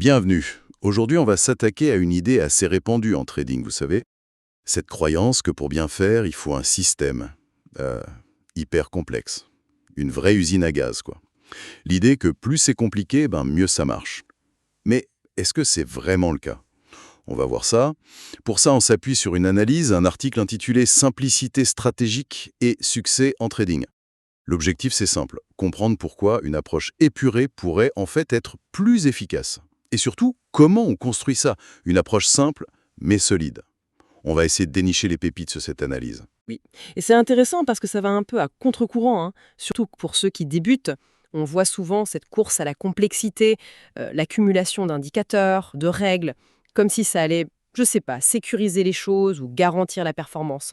Bienvenue. Aujourd'hui, on va s'attaquer à une idée assez répandue en trading, vous savez. Cette croyance que pour bien faire, il faut un système hyper complexe. Une vraie usine à gaz, quoi. L'idée que plus c'est compliqué, mieux ça marche. Mais est-ce que c'est vraiment le cas? On va voir ça. Pour ça, on s'appuie sur une analyse, un article intitulé «Simplicité stratégique et succès en trading». L'objectif, c'est simple, comprendre pourquoi une approche épurée pourrait en fait être plus efficace. Et surtout, comment on construit ça? Une approche simple, mais solide. On va essayer de dénicher les pépites sur cette analyse. Oui, et c'est intéressant parce que ça va un peu à contre-courant, hein. Surtout pour ceux qui débutent. On voit souvent cette course à la complexité, l'accumulation d'indicateurs, de règles, comme si ça allait, je sais pas, sécuriser les choses ou garantir la performance.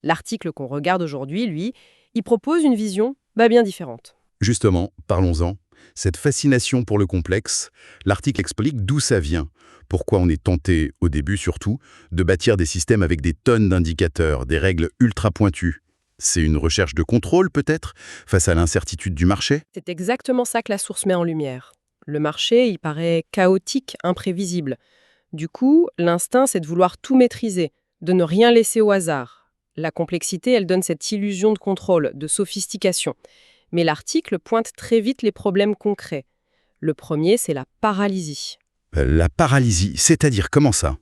L'article qu'on regarde aujourd'hui, lui, il propose une vision bien différente. Justement, parlons-en. Cette fascination pour le complexe, l'article explique d'où ça vient. Pourquoi on est tenté, au début surtout, de bâtir des systèmes avec des tonnes d'indicateurs, des règles ultra pointues. C'est une recherche de contrôle, peut-être, face à l'incertitude du marché? C'est exactement ça que la source met en lumière. Le marché, il paraît chaotique, imprévisible. Du coup, l'instinct, c'est de vouloir tout maîtriser, de ne rien laisser au hasard. La complexité, elle donne cette illusion de contrôle, de sophistication. Mais l'article pointe très vite les problèmes concrets. Le premier, c'est la paralysie. La paralysie, c'est-à-dire comment ça?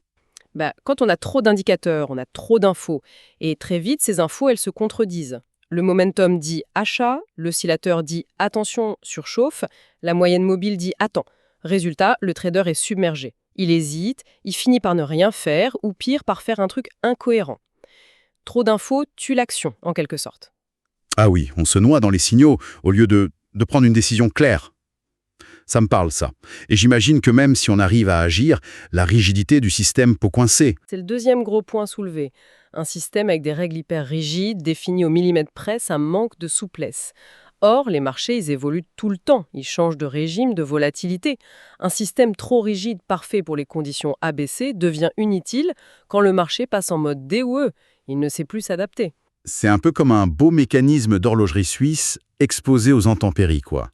Quand on a trop d'indicateurs, on a trop d'infos. Et très vite, ces infos, elles se contredisent. Le momentum dit achat, l'oscillateur dit attention, surchauffe, la moyenne mobile dit attends. Résultat, le trader est submergé. Il hésite, il finit par ne rien faire ou pire par faire un truc incohérent. Trop d'infos tue l'action, en quelque sorte. Ah oui, on se noie dans les signaux au lieu de prendre une décision claire. Ça me parle, ça. Et j'imagine que même si on arrive à agir, la rigidité du système peut coincer. C'est le deuxième gros point soulevé. Un système avec des règles hyper rigides, définies au millimètre près, ça manque de souplesse. Or, les marchés, ils évoluent tout le temps. Ils changent de régime, de volatilité. Un système trop rigide, parfait pour les conditions ABC, devient inutile quand le marché passe en mode D ou E. Il ne sait plus s'adapter. C'est un peu comme un beau mécanisme d'horlogerie suisse exposé aux intempéries, quoi.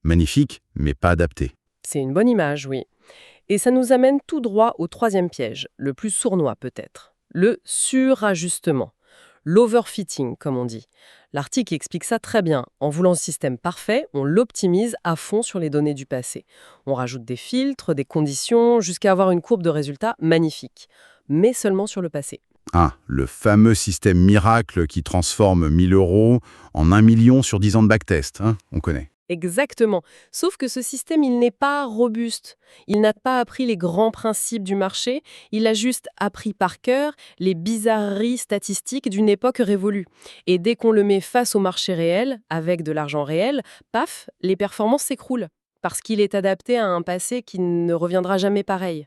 Magnifique, mais pas adapté. C'est une bonne image, oui. Et ça nous amène tout droit au troisième piège, le plus sournois peut-être. Le surajustement. L'overfitting, comme on dit. L'article explique ça très bien. En voulant le système parfait, on l'optimise à fond sur les données du passé. On rajoute des filtres, des conditions, jusqu'à avoir une courbe de résultats magnifique. Mais seulement sur le passé. Ah, le fameux système miracle qui transforme 1 000 € en 1 million sur 10 ans de backtest, on connaît. Exactement. Sauf que ce système, il n'est pas robuste. Il n'a pas appris les grands principes du marché, il a juste appris par cœur les bizarreries statistiques d'une époque révolue. Et dès qu'on le met face au marché réel, avec de l'argent réel, paf, les performances s'écroulent. Parce qu'il est adapté à un passé qui ne reviendra jamais pareil.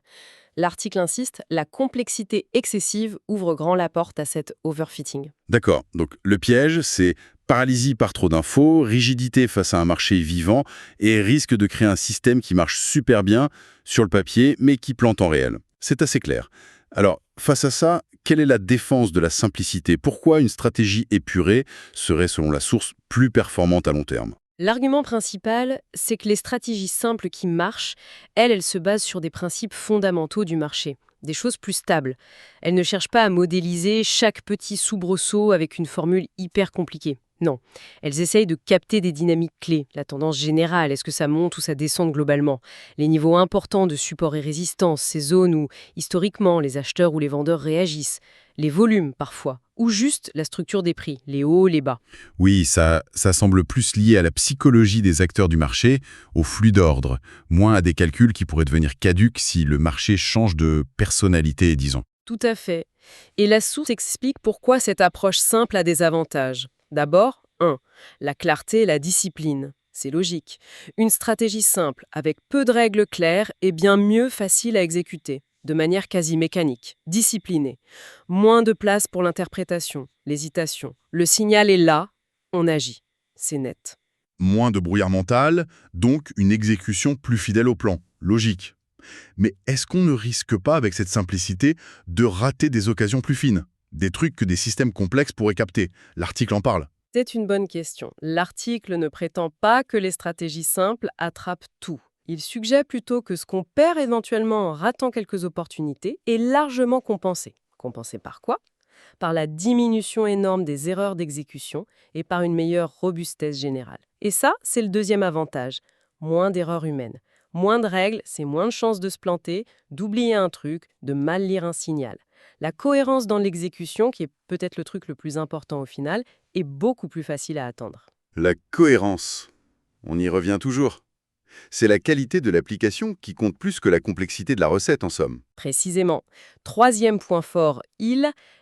L'article insiste, la complexité excessive ouvre grand la porte à cet overfitting. D'accord, donc le piège, c'est paralysie par trop d'infos, rigidité face à un marché vivant et risque de créer un système qui marche super bien sur le papier, mais qui plante en réel. C'est assez clair. Alors, face à ça, quelle est la défense de la simplicité? Pourquoi une stratégie épurée serait, selon la source, plus performante à long terme? L'argument principal, c'est que les stratégies simples qui marchent, elles se basent sur des principes fondamentaux du marché, des choses plus stables. Elles ne cherchent pas à modéliser chaque petit soubresaut avec une formule hyper compliquée. Non, elles essayent de capter des dynamiques clés, la tendance générale, est-ce que ça monte ou ça descend globalement, les niveaux importants de support et résistance, ces zones où, historiquement, les acheteurs ou les vendeurs réagissent, les volumes parfois, ou juste la structure des prix, les hauts, les bas. Oui, ça semble plus lié à la psychologie des acteurs du marché, au flux d'ordre, moins à des calculs qui pourraient devenir caducs si le marché change de personnalité, disons. Tout à fait. Et la source explique pourquoi cette approche simple a des avantages. D'abord, 1. La clarté et la discipline. C'est logique. Une stratégie simple, avec peu de règles claires, est bien mieux facile à exécuter, de manière quasi mécanique, disciplinée. Moins de place pour l'interprétation, l'hésitation. Le signal est là, on agit. C'est net. Moins de brouillard mental, donc une exécution plus fidèle au plan. Logique. Mais est-ce qu'on ne risque pas, avec cette simplicité, de rater des occasions plus fines? Des trucs que des systèmes complexes pourraient capter. L'article en parle. C'est une bonne question. L'article ne prétend pas que les stratégies simples attrapent tout. Il suggère plutôt que ce qu'on perd éventuellement en ratant quelques opportunités est largement compensé. Compensé par quoi? Par la diminution énorme des erreurs d'exécution et par une meilleure robustesse générale. Et ça, c'est le deuxième avantage. Moins d'erreurs humaines. Moins de règles, c'est moins de chances de se planter, d'oublier un truc, de mal lire un signal. La cohérence dans l'exécution, qui est peut-être le truc le plus important au final, est beaucoup plus facile à attendre. La cohérence. On y revient toujours. C'est la qualité de l'application qui compte plus que la complexité de la recette, en somme. Précisément. Troisième point fort,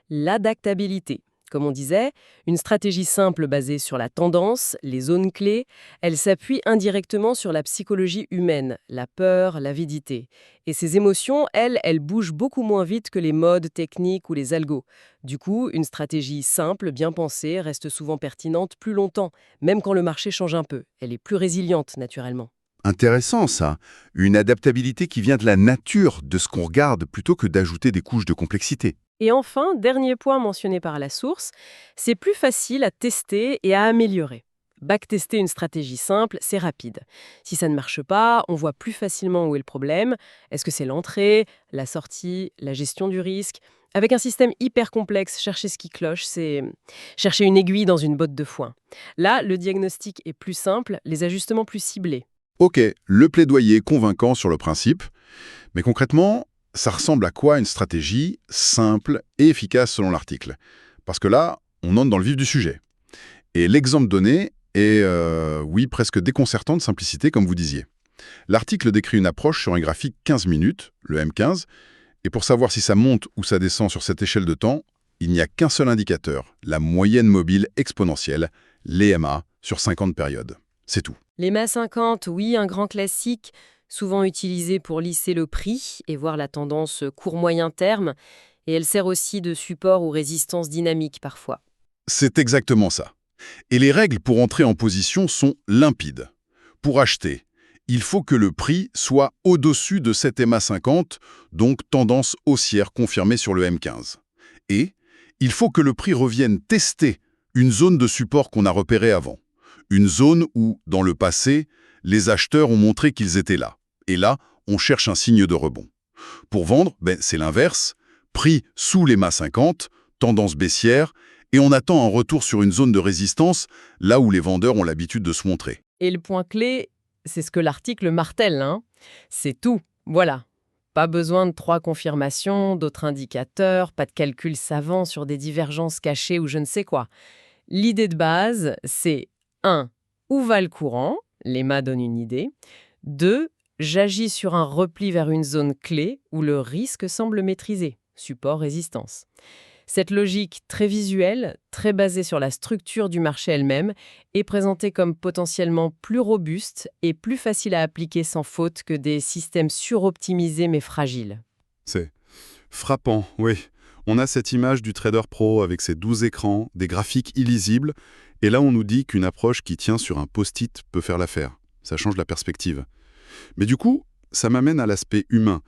l'adaptabilité. Comme on disait, une stratégie simple basée sur la tendance, les zones clés, elle s'appuie indirectement sur la psychologie humaine, la peur, l'avidité. Et ces émotions, elles bougent beaucoup moins vite que les modes techniques ou les algos. Du coup, une stratégie simple, bien pensée, reste souvent pertinente plus longtemps, même quand le marché change un peu. Elle est plus résiliente, naturellement. Intéressant, ça. Une adaptabilité qui vient de la nature de ce qu'on regarde plutôt que d'ajouter des couches de complexité. Et enfin, dernier point mentionné par la source, c'est plus facile à tester et à améliorer. Backtester une stratégie simple, c'est rapide. Si ça ne marche pas, on voit plus facilement où est le problème. Est-ce que c'est l'entrée, la sortie, la gestion du risque? Avec un système hyper complexe, chercher ce qui cloche, c'est chercher une aiguille dans une botte de foin. Là, le diagnostic est plus simple, les ajustements plus ciblés. Ok, le plaidoyer est convaincant sur le principe, mais concrètement, ça ressemble à quoi une stratégie simple et efficace selon l'article? Parce que là, on entre dans le vif du sujet. Et l'exemple donné est, oui, presque déconcertant de simplicité, comme vous disiez. L'article décrit une approche sur un graphique 15 minutes, le M15, et pour savoir si ça monte ou ça descend sur cette échelle de temps, il n'y a qu'un seul indicateur, la moyenne mobile exponentielle, l'EMA, sur 50 périodes. C'est tout. L'EMA 50, oui, un grand classique, souvent utilisé pour lisser le prix et voir la tendance court-moyen terme, et elle sert aussi de support aux résistances dynamiques parfois. C'est exactement ça. Et les règles pour entrer en position sont limpides. Pour acheter, il faut que le prix soit au-dessus de cette EMA 50, donc tendance haussière confirmée sur le M15. Et il faut que le prix revienne tester une zone de support qu'on a repérée avant. Une zone où, dans le passé, les acheteurs ont montré qu'ils étaient là. Et là, on cherche un signe de rebond. Pour vendre, c'est l'inverse. Prix sous l'EMA 50, tendance baissière, et on attend un retour sur une zone de résistance, là où les vendeurs ont l'habitude de se montrer. Et le point clé, c'est ce que l'article martèle, hein. C'est tout. Voilà. Pas besoin de 3 confirmations, d'autres indicateurs, pas de calcul savant sur des divergences cachées ou je ne sais quoi. L'idée de base, c'est 1. Où va le courant? L'EMA donne une idée. 2. J'agis sur un repli vers une zone clé où le risque semble maîtrisé. Support-résistance. Cette logique très visuelle, très basée sur la structure du marché elle-même, est présentée comme potentiellement plus robuste et plus facile à appliquer sans faute que des systèmes suroptimisés mais fragiles. C'est frappant, oui. On a cette image du trader pro avec ses 12 écrans, des graphiques illisibles, et là on nous dit qu'une approche qui tient sur un post-it peut faire l'affaire. Ça change la perspective. Mais du coup, ça m'amène à l'aspect humain.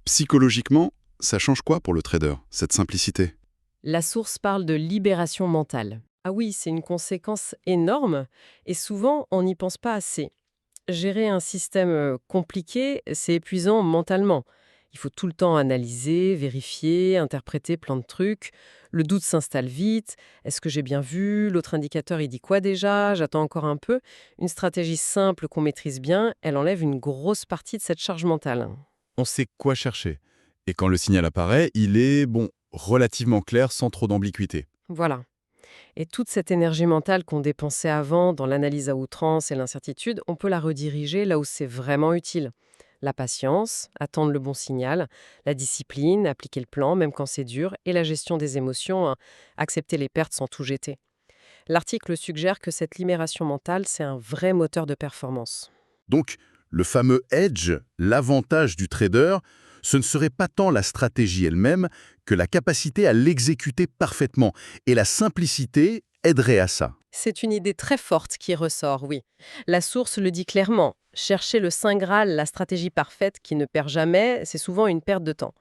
Psychologiquement, ça change quoi pour le trader, cette simplicité? La source parle de libération mentale. Ah oui, c'est une conséquence énorme et souvent on n'y pense pas assez. Gérer un système compliqué, c'est épuisant mentalement. Il faut tout le temps analyser, vérifier, interpréter plein de trucs. Le doute s'installe vite. Est-ce que j'ai bien vu? L'autre indicateur, il dit quoi déjà? J'attends encore un peu. Une stratégie simple qu'on maîtrise bien, elle enlève une grosse partie de cette charge mentale. On sait quoi chercher. Et quand le signal apparaît, il est, relativement clair sans trop d'ambiguïté. Voilà. Et toute cette énergie mentale qu'on dépensait avant dans l'analyse à outrance et l'incertitude, on peut la rediriger là où c'est vraiment utile. La patience, attendre le bon signal, la discipline, appliquer le plan même quand c'est dur, et la gestion des émotions, hein, accepter les pertes sans tout jeter. L'article suggère que cette libération mentale, c'est un vrai moteur de performance. Donc, le fameux edge, l'avantage du trader, ce ne serait pas tant la stratégie elle-même que la capacité à l'exécuter parfaitement. Et la simplicité aiderait à ça. C'est une idée très forte qui ressort, oui. La source le dit clairement. Chercher le Saint Graal, la stratégie parfaite qui ne perd jamais, c'est souvent une perte de temps.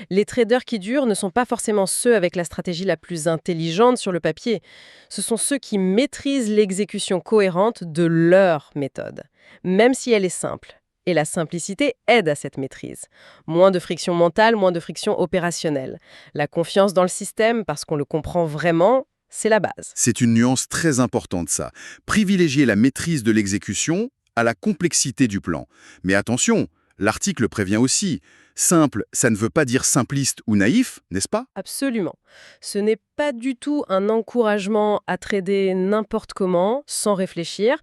Les traders qui durent ne sont pas forcément ceux avec la stratégie la plus intelligente sur le papier. Ce sont ceux qui maîtrisent l'exécution cohérente de leur méthode, même si elle est simple. Et la simplicité aide à cette maîtrise. Moins de friction mentale, moins de friction opérationnelle. La confiance dans le système, parce qu'on le comprend vraiment, c'est la base. C'est une nuance très importante, ça. Privilégier la maîtrise de l'exécution à la complexité du plan. Mais attention, l'article prévient aussi. Simple, ça ne veut pas dire simpliste ou naïf, n'est-ce pas? Absolument. Ce n'est pas du tout un encouragement à trader n'importe comment, sans réfléchir.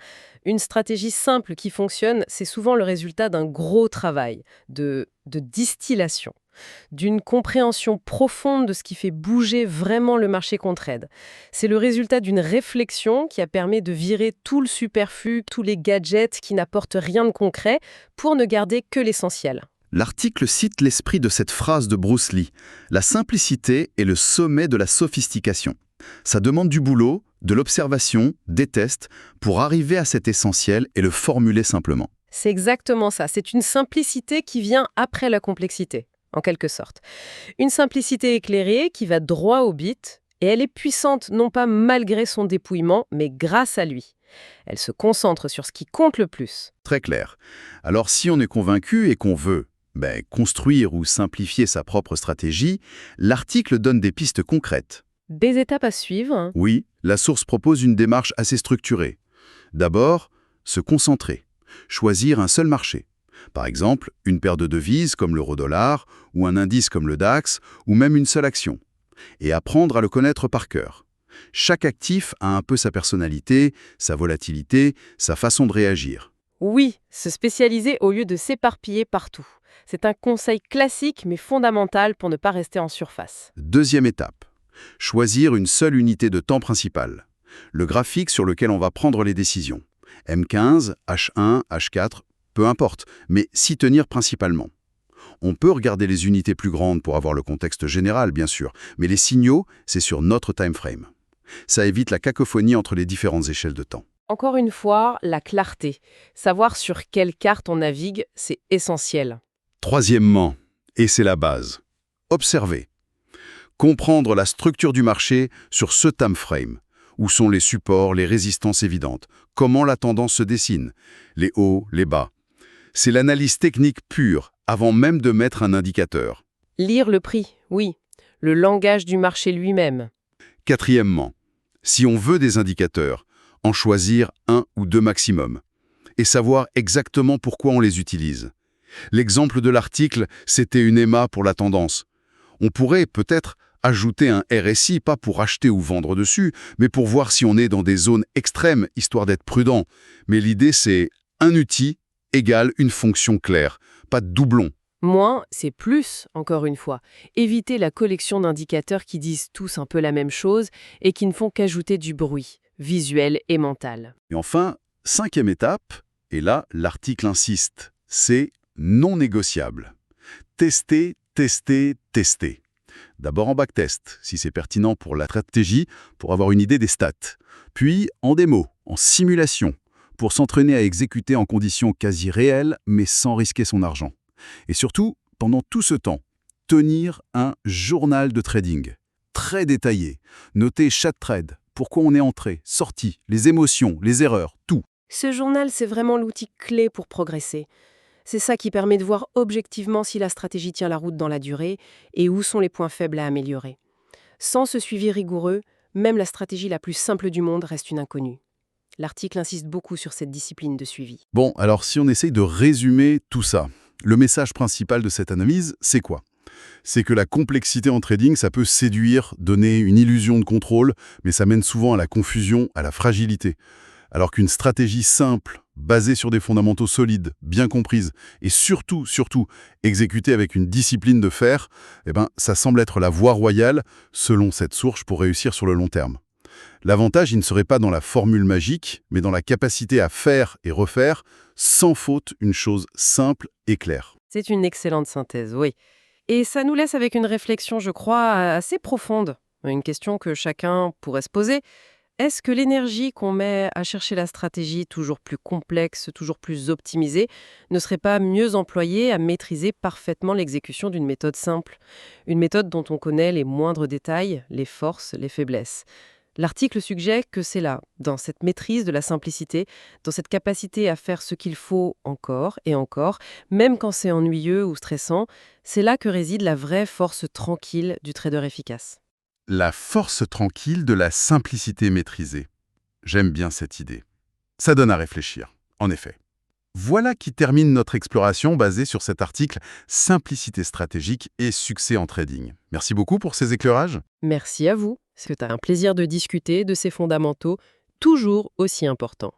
Une stratégie simple qui fonctionne, c'est souvent le résultat d'un gros travail, de distillation, d'une compréhension profonde de ce qui fait bouger vraiment le marché qu'on trade. C'est le résultat d'une réflexion qui a permis de virer tout le superflu, tous les gadgets qui n'apportent rien de concret, pour ne garder que l'essentiel. L'article cite l'esprit de cette phrase de Bruce Lee. La simplicité est le sommet de la sophistication. Ça demande du boulot, de l'observation, des tests, pour arriver à cet essentiel et le formuler simplement. C'est exactement ça. C'est une simplicité qui vient après la complexité, en quelque sorte. Une simplicité éclairée qui va droit au but, et elle est puissante non pas malgré son dépouillement, mais grâce à lui. Elle se concentre sur ce qui compte le plus. Très clair. Alors si on est convaincu et qu'on veut construire ou simplifier sa propre stratégie, l'article donne des pistes concrètes. Des étapes à suivre, hein. Oui, la source propose une démarche assez structurée. D'abord, se concentrer. Choisir un seul marché. Par exemple, une paire de devises comme l'euro-dollar, ou un indice comme le DAX, ou même une seule action. Et apprendre à le connaître par cœur. Chaque actif a un peu sa personnalité, sa volatilité, sa façon de réagir. Oui, se spécialiser au lieu de s'éparpiller partout. C'est un conseil classique mais fondamental pour ne pas rester en surface. Deuxième étape. Choisir une seule unité de temps principale. Le graphique sur lequel on va prendre les décisions. M15, H1, H4, peu importe, mais s'y tenir principalement. On peut regarder les unités plus grandes pour avoir le contexte général, bien sûr, mais les signaux, c'est sur notre time frame. Ça évite la cacophonie entre les différentes échelles de temps. Encore une fois, la clarté. Savoir sur quelle carte on navigue, c'est essentiel. Troisièmement, et c'est la base, observer. Comprendre la structure du marché sur ce time frame. Où sont les supports, les résistances évidentes? Comment la tendance se dessine? Les hauts, les bas. C'est l'analyse technique pure, avant même de mettre un indicateur. Lire le prix, oui. Le langage du marché lui-même. Quatrièmement, si on veut des indicateurs, en choisir un ou deux maximum. Et savoir exactement pourquoi on les utilise. L'exemple de l'article, c'était une EMA pour la tendance. On pourrait peut-être ajouter un RSI, pas pour acheter ou vendre dessus, mais pour voir si on est dans des zones extrêmes, histoire d'être prudent. Mais l'idée, c'est un outil égale une fonction claire, pas de doublon. Moins, c'est plus, encore une fois. Éviter la collection d'indicateurs qui disent tous un peu la même chose et qui ne font qu'ajouter du bruit, visuel et mental. Et enfin, cinquième étape, et là, l'article insiste, c'est non négociable. Tester, tester, tester. D'abord en backtest, si c'est pertinent pour la stratégie, pour avoir une idée des stats. Puis en démo, en simulation, pour s'entraîner à exécuter en conditions quasi réelles, mais sans risquer son argent. Et surtout, pendant tout ce temps, tenir un journal de trading, très détaillé. Noter chaque trade, pourquoi on est entré, sorti, les émotions, les erreurs, tout. Ce journal, c'est vraiment l'outil clé pour progresser. C'est ça qui permet de voir objectivement si la stratégie tient la route dans la durée et où sont les points faibles à améliorer. Sans ce suivi rigoureux, même la stratégie la plus simple du monde reste une inconnue. L'article insiste beaucoup sur cette discipline de suivi. Bon, alors si on essaye de résumer tout ça, le message principal de cette analyse, c'est quoi? C'est que la complexité en trading, ça peut séduire, donner une illusion de contrôle, mais ça mène souvent à la confusion, à la fragilité. Alors qu'une stratégie simple, basée sur des fondamentaux solides, bien comprises, et surtout, exécutée avec une discipline de fer, ça semble être la voie royale, selon cette source, pour réussir sur le long terme. L'avantage, il ne serait pas dans la formule magique, mais dans la capacité à faire et refaire, sans faute, une chose simple et claire. C'est une excellente synthèse, oui. Et ça nous laisse avec une réflexion, je crois, assez profonde. Une question que chacun pourrait se poser. Est-ce que l'énergie qu'on met à chercher la stratégie toujours plus complexe, toujours plus optimisée, ne serait pas mieux employée à maîtriser parfaitement l'exécution d'une méthode simple? Une méthode dont on connaît les moindres détails, les forces, les faiblesses. L'article suggère que c'est là, dans cette maîtrise de la simplicité, dans cette capacité à faire ce qu'il faut encore et encore, même quand c'est ennuyeux ou stressant, c'est là que réside la vraie force tranquille du trader efficace. La force tranquille de la simplicité maîtrisée. J'aime bien cette idée. Ça donne à réfléchir, en effet. Voilà qui termine notre exploration basée sur cet article Simplicité stratégique et succès en trading. Merci beaucoup pour ces éclairages. Merci à vous, c'est un plaisir de discuter de ces fondamentaux toujours aussi importants.